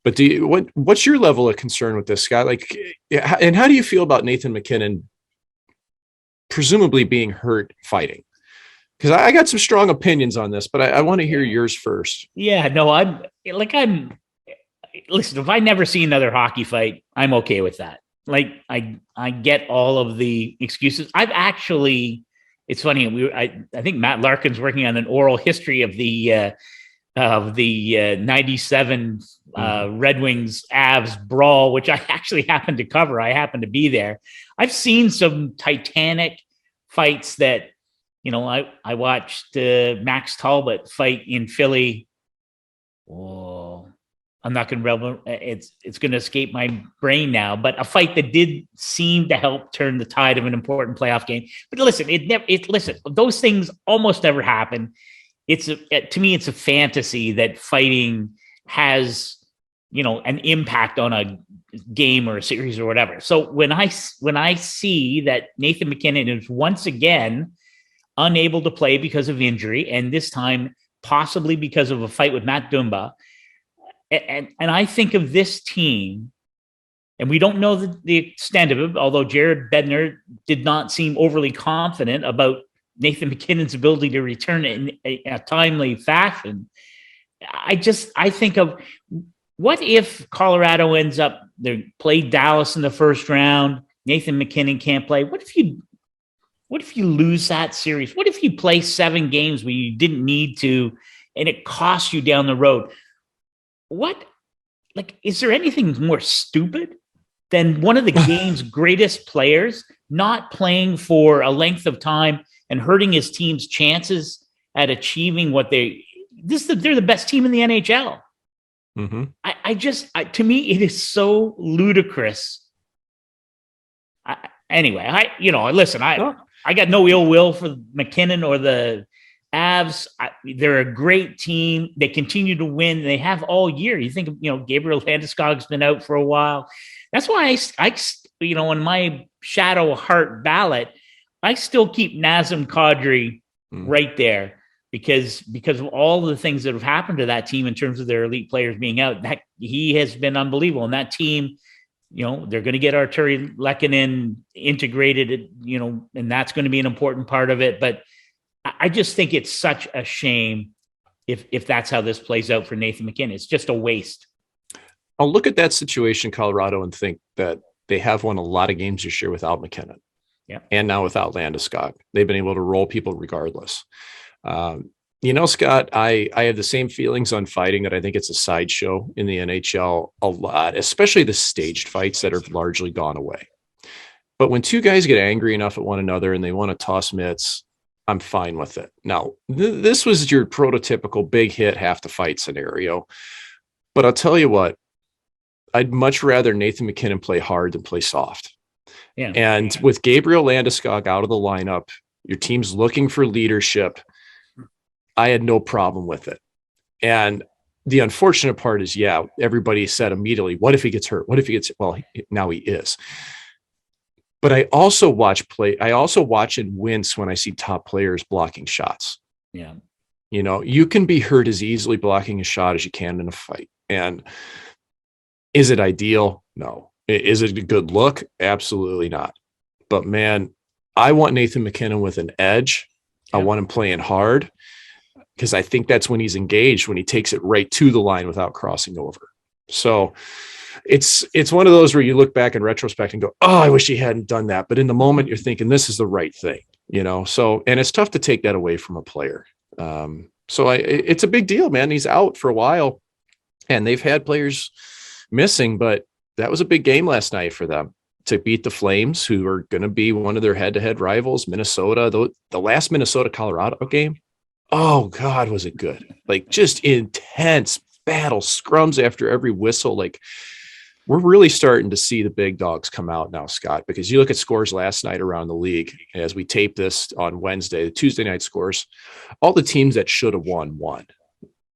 But what's your level of concern with this, Scott? Like, and how do you feel about Nathan MacKinnon presumably being hurt fighting? Because I got some strong opinions on this, but I want to hear yours first. Yeah, no, listen, if I never see another hockey fight, I'm okay with that. Like I get all of the excuses. It's funny. I think Matt Larkin's working on an oral history of the 97 Red Wings Avs brawl, which I actually happened to cover. I happened to be there. I've seen some titanic fights that, I watched Max Talbot fight in Philly. Oh, I'm not going to it's going to escape my brain now, but a fight that did seem to help turn the tide of an important playoff game. But listen, listen, those things almost never happen. To me, it's a fantasy that fighting has, an impact on a game or a series or whatever. So when I see that Nathan MacKinnon is once again unable to play because of injury, and this time possibly because of a fight with Matt Dumba, and I think of this team, and we don't know the extent of it, although Jared Bednar did not seem overly confident about Nathan MacKinnon's ability to return in a timely fashion. I think of, what if Colorado ends up, they play Dallas in the first round, Nathan MacKinnon can't play. What if you lose that series? What if you play 7 games where you didn't need to, and it costs you down the road? Is there anything more stupid than one of the game's greatest players not playing for a length of time and hurting his team's chances at achieving they're the best team in the NHL. Mm-hmm. To me, it is so ludicrous. Listen, I got no ill will for MacKinnon or the Avs. They're a great team. They continue to win. They have all year. You think, Gabriel Landeskog's been out for a while. That's why I in my shadow heart ballot, I still keep Nazem Kadri right there because of all the things that have happened to that team in terms of their elite players being out. That he has been unbelievable. And that team, they're going to get Arturi Lehkonen integrated, and that's going to be an important part of it. But I just think it's such a shame if that's how this plays out for Nathan MacKinnon. It's just a waste. I'll look at that situation, Colorado, and think that they have won a lot of games this year without MacKinnon. Yeah. And now without Landeskog. They've been able to roll people regardless. Scott, I have the same feelings on fighting, that I think it's a sideshow in the NHL a lot, especially the staged fights that have largely gone away. But when two guys get angry enough at one another and they want to toss mitts, I'm fine with it. Now, this was your prototypical big hit, have to fight scenario. But I'll tell you what, I'd much rather Nathan MacKinnon play hard than play soft. Yeah. And with Gabriel Landeskog out of the lineup, your team's looking for leadership. I had no problem with it. And the unfortunate part is, everybody said immediately, what if he gets hurt? What if he gets, well, now he is. But I also watch and wince when I see top players blocking shots. Yeah. You can be hurt as easily blocking a shot as you can in a fight. And is it ideal? No. Is it a good look? Absolutely not. But man, I want Nathan MacKinnon with an edge. Yeah. I want him playing hard, because I think that's when he's engaged, when he takes it right to the line without crossing over. So it's one of those where you look back in retrospect and go, oh, I wish he hadn't done that. But in the moment, you're thinking this is the right thing, So, and it's tough to take that away from a player. It's a big deal, man. He's out for a while, and they've had players missing, but that was a big game last night for them to beat the Flames, who are going to be one of their head-to-head rivals, Minnesota. The last Minnesota-Colorado game, oh, God, was it good. Like, just intense battle, scrums after every whistle. Like, we're really starting to see the big dogs come out now, Scott, because you look at scores last night around the league, as we tape this on Wednesday, the Tuesday night scores, all the teams that should have won.